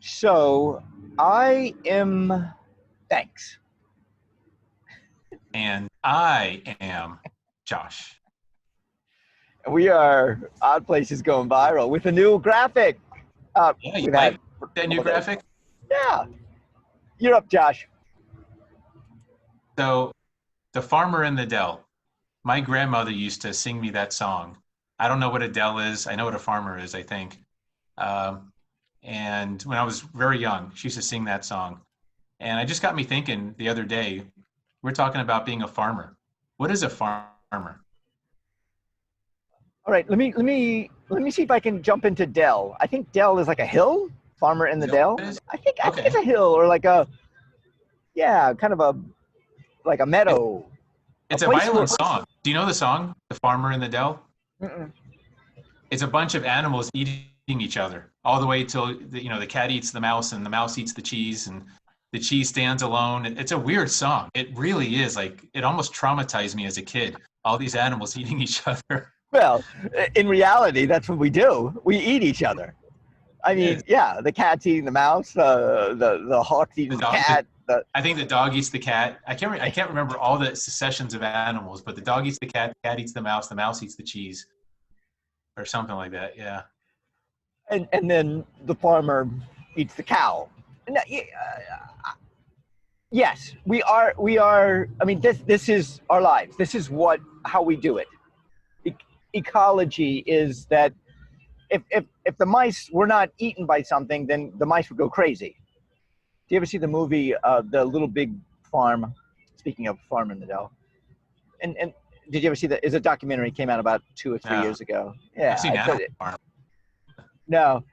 So I am, thanks. And I am Josh. We are Odd Places Going Viral with a new graphic. Yeah, you We've had like that new graphic? Yeah, you're up, Josh. So, The Farmer in the Dell. My grandmother used to sing me that song. I don't know what a dell is. I know what a farmer is, I think. Um, and when I was very young, she used to sing that song. And it just got me thinking the other day, we're talking about being a farmer. What is a farmer? All right, let me see if I can jump into Dell. I think Dell is like a hill. Farmer in the Is that what Dell. it is? I think it's Okay. a hill or like a kind of a It's, meadow, a it's a place where. violent song. Do you know the song, The Farmer in the Dell? Mm-mm. It's a bunch of animals eating each other all the way till the cat eats the mouse and the mouse eats the cheese and the cheese stands alone. It's a weird song. It really is. Like, it almost traumatized me as a kid, all these animals eating each other. Well, in reality, that's what we do. We eat each other. I It is. mean, yeah, the cat's eating the mouse, the hawk's The eating the dog, cat. I think the dog eats the cat. I can't remember all the successions of animals, but the dog eats the cat eats the mouse eats the cheese, or something like that. Yeah. And then the farmer eats the cow. Yes, we are. I mean, this is our lives. This is how we do it. E- Ecology is that if the mice were not eaten by something, then the mice would go crazy. Do you ever see the movie The Little Big Farm? Speaking of Farm in the Dell, and did you ever see that? Is a documentary came out about 2 or 3 years No, ago. I've Yeah, seen Animal Farm. no,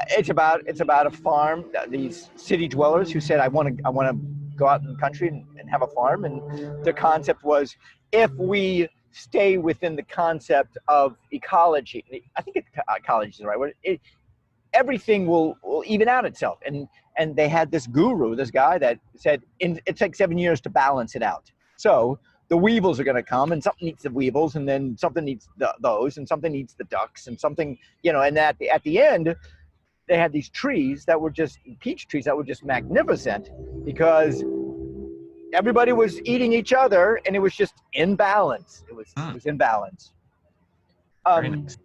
it's about a farm. These city dwellers who said, I want to go out in the country and have a farm, and the concept was if we stay within the concept of ecology. I think ecology is the right word. Everything will even out itself. And they had this guru, this guy that said it takes 7 years to balance it out. So the weevils are going to come, and something eats the weevils, and then something eats those, and something eats the ducks, and something, and at the end, they had these trees that were just peach trees that were just magnificent because everybody was eating each other, and it was just in balance. It Hmm, was in balance. very Um, nice.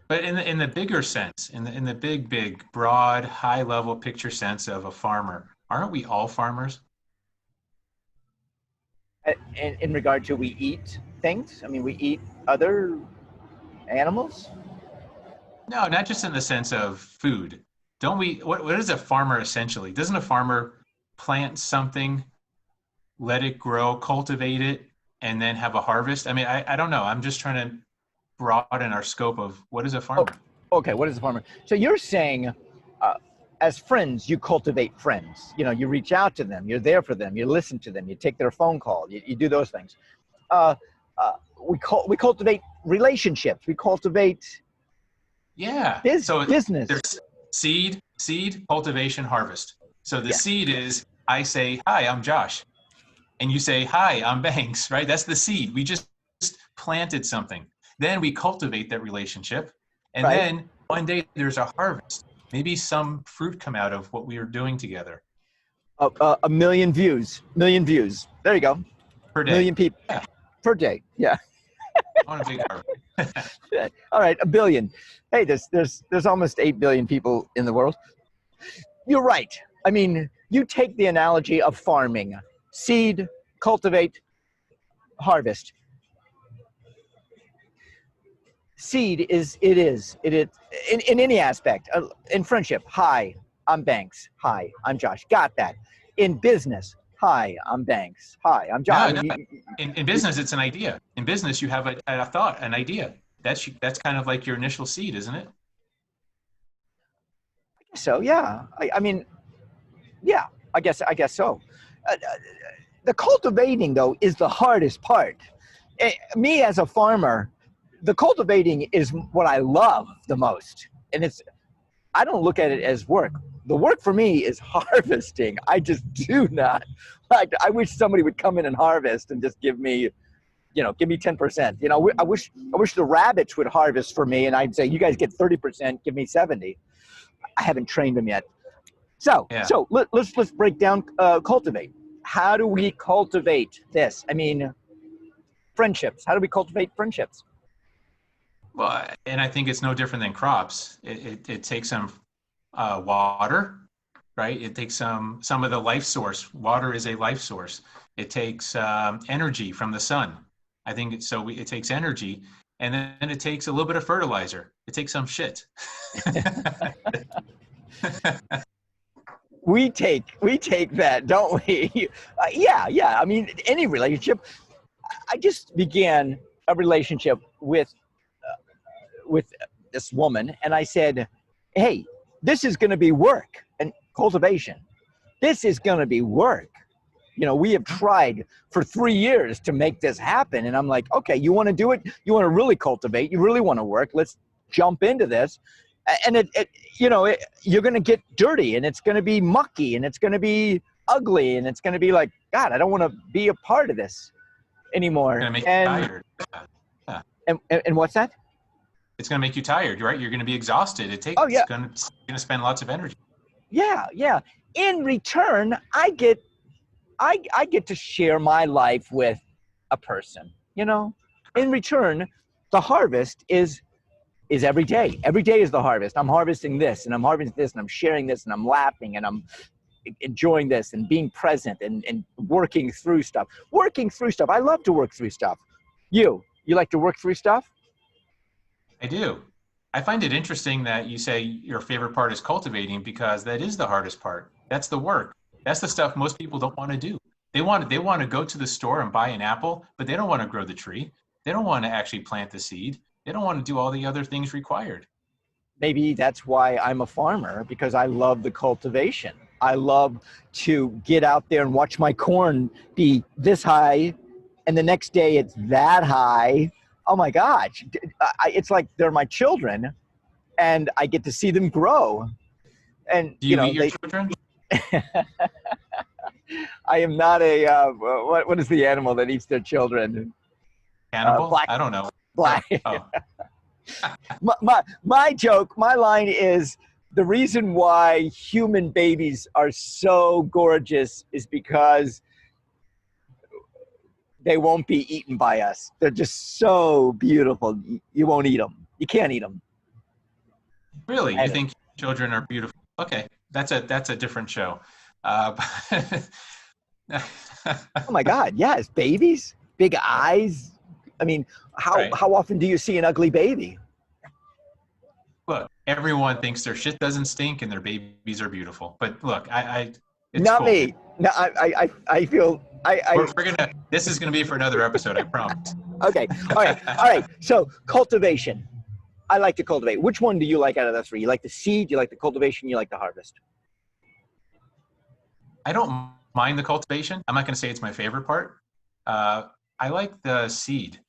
But in the bigger sense, in the big, broad, high level picture sense of a farmer, aren't we all farmers? in regard to we eat things, I mean, we eat other animals. No, not just in the sense of food. Don't we? What is a farmer essentially? Doesn't a farmer plant something, let it grow, cultivate it, and then have a harvest? I mean, I don't know. I'm just trying to broaden our scope of what is a Oh, farmer. okay. What is a farmer? So you're saying, uh, as friends, you cultivate friends. You reach out to them. You're there for them. You listen to them. You take their phone call. You do those things. Uh, we cultivate relationships. We cultivate Yeah. So business. there's seed, cultivation, harvest. So the Yes. seed is I say, "Hi, I'm Josh." And you say, "Hi, I'm Banks," right? That's the seed. We just planted something. Then we cultivate that relationship. And Right. then one day there's a harvest. Maybe some fruit come out of what we are doing together A million views. Million views. There you go. per day. Million people Yeah, per day. Yeah. on a big harvest. All right. A billion. Hey, there's almost 8 billion people in the world. You're right. I mean, you take the analogy of farming: seed, cultivate, harvest. Seed is in any aspect. In friendship, hi, I'm Banks. Hi, I'm Josh. Got that. In business, hi, I'm Banks. Hi, I'm Josh. I No, mean, no. In business, it's an idea. In business, you have a thought, an idea. That's kind of like your initial seed, isn't it? so yeah. I mean, yeah. I guess so. The cultivating though is the hardest part. Me as a farmer, the cultivating is what I love the most, and I don't look at it as work. The work for me is harvesting. I just do not like. I wish somebody would come in and harvest and just give me 10%. I wish the rabbits would harvest for me, and I'd say, you guys get 30%, give me 70. I haven't trained them yet. So, Yeah. so let's break down cultivate. How do we cultivate this? I mean, friendships. How do we cultivate friendships? Well, and I think it's no different than crops. It takes some water, right? It takes some of the life source. Water is a life source. It takes energy from the sun. I think it takes energy, and then it takes a little bit of fertilizer. It takes some shit. We take that, don't we? Yeah, yeah. I mean, any relationship. I just began a relationship with this woman, and I said, "Hey, this is going to be work and cultivation. This is going to be work. You know, we have tried for 3 years to make this happen." And I'm like, "Okay, you want to do it? You want to really cultivate? You really want to work? Let's jump into this." And you're going to get dirty, and it's going to be mucky, and it's going to be ugly, and it's going to be like, God, I don't want to be a part of this anymore. Gonna make you And tired. Yeah. and what's that? It's gonna make you tired, right? You're gonna be exhausted. Oh It's yeah, gonna spend lots of energy. yeah, yeah. In return, I get to share my life with a person. You know, in return, the harvest is every day. Every day is the harvest. I'm harvesting this, and I'm harvesting this, and I'm sharing this, and I'm laughing, and I'm enjoying this, and being present, and working through stuff. Working through stuff. I love to work through stuff. You like to work through stuff? I do. I find it interesting that you say your favorite part is cultivating because that is the hardest part. That's the work. That's the stuff most people don't want to do. They want to go to the store and buy an apple, but they don't want to grow the tree. They don't want to actually plant the seed. They don't want to do all the other things required. Maybe that's why I'm a farmer, because I love the cultivation. I love to get out there and watch my corn be this high, and the next day it's that high. Oh my gosh. It's like they're my children, and I get to see them grow. And, Do you eat your children? I am not a, what is the animal that eats their children? Cannibal? Black, I don't know. black. Oh, My joke, my line is, the reason why human babies are so gorgeous is because they won't be eaten by us. They're just so beautiful. You won't eat them. You can't eat them. really? You think children are beautiful? Okay, that's a different show. Uh, Oh my God, yes, babies, big eyes. I mean, right. how often do you see an ugly baby? Look, everyone thinks their shit doesn't stink and their babies are beautiful. But look, it's Not cool. me. No, I feel This is gonna be for another episode, I promise. okay. All right. So cultivation. I like to cultivate. Which one do you like out of the three? You like the seed, you like the cultivation, you like the harvest? I don't mind the cultivation. I'm not gonna say it's my favorite part. I like the seed.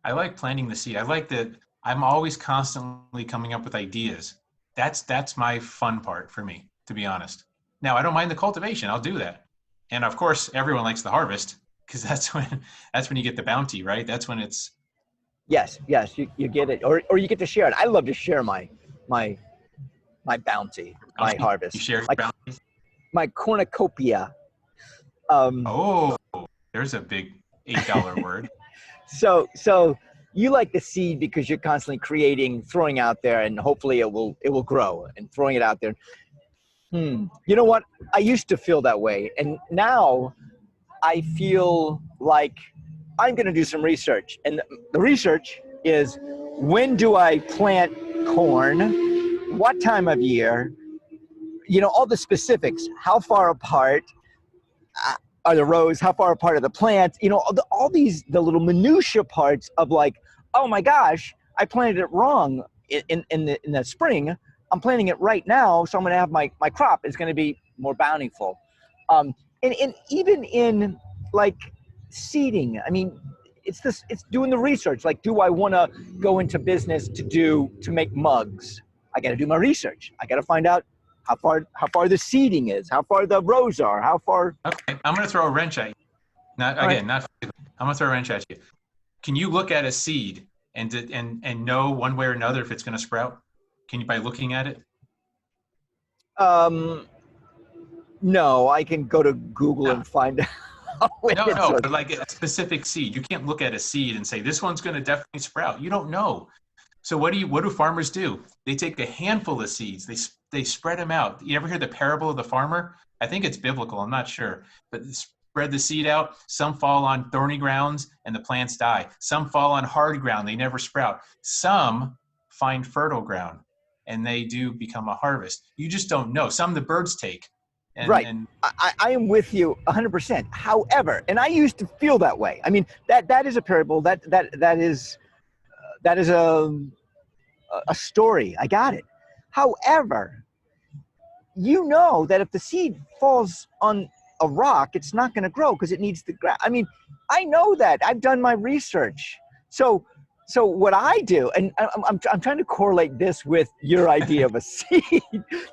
I like planting the seed. I like that I'm always constantly coming up with ideas. That's my fun part for me, to be honest. Now I don't mind the cultivation. I'll do that. And of course, everyone likes the harvest because that's when you get the bounty, right? That's when it's Yes, you get it. Or you get to share it. I love to share my my bounty, my bounty. harvest. You share your my, bounty. my cornucopia. Oh, there's a big $8 word. So you like the seed because you're constantly creating, throwing out there, and hopefully it will grow, and throwing it out there. You know what? I used to feel that way, and now I feel like I'm going to do some research. And the research is, when do I plant corn? What time of year? You know, all the specifics. How far apart are the rows? How far apart are the plants? You know, all these, the little minutia parts of like, oh my gosh, I planted it wrong in the spring. I'm planting it right now, so I'm going to have my crop is going to be more bountiful. And even in like seeding, I mean, it's doing the research. Like, do I want to go into business to make mugs? I got to do my research. I got to find out how far the seeding is, how far the rows are, how far. Okay, I'm going to throw a wrench at you. Not All again, right. not. I'm going to throw a wrench at you. Can you look at a seed and know one way or another if it's going to sprout? Can you by looking at it? Um, No, I can go to Google No. and find out when No, it's no, but like a specific seed. You can't look at a seed and say this one's going to definitely sprout. You don't know. So what do farmers do? They take a handful of seeds. They spread them out. You ever hear the parable of the farmer? I think it's biblical. I'm not sure, but spread the seed out. Some fall on thorny grounds and the plants die. Some fall on hard ground. They never sprout. Some find fertile ground and they do become a harvest. You just don't know. Some the birds take. right. And I am with you 100%. However, and I used to feel that way. I mean, that is a parable. That is a story. I got it. However, you know that if the seed falls on a rock, it's not going to grow because it needs the ground. I mean, I know that. I've done my research. So what I do, and I'm trying to correlate this with your idea of a seed.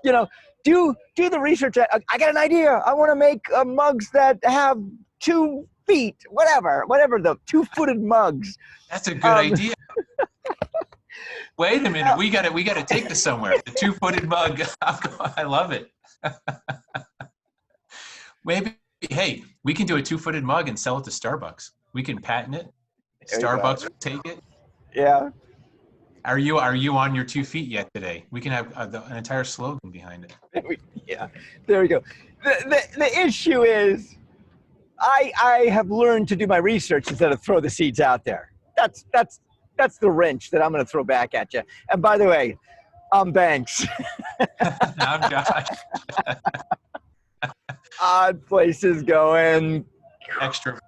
You know, do the research. I got an idea. I want to make mugs that have 2 feet, whatever the 2-footed mugs. that's a good idea. Wait a minute, we got to take this somewhere. The 2-footed mug. I love it. Maybe, hey, we can do a 2-footed mug and sell it to Starbucks. We can patent it. Starbucks will take it. Yeah. Are you on your 2 feet yet today? We can have an entire slogan behind it. Yeah. There we go. The issue is, I have learned to do my research instead of throw the seeds out there. That's the wrench that I'm going to throw back at you. And by the way, I'm Banks. I'm Josh. Odd places going. Extra.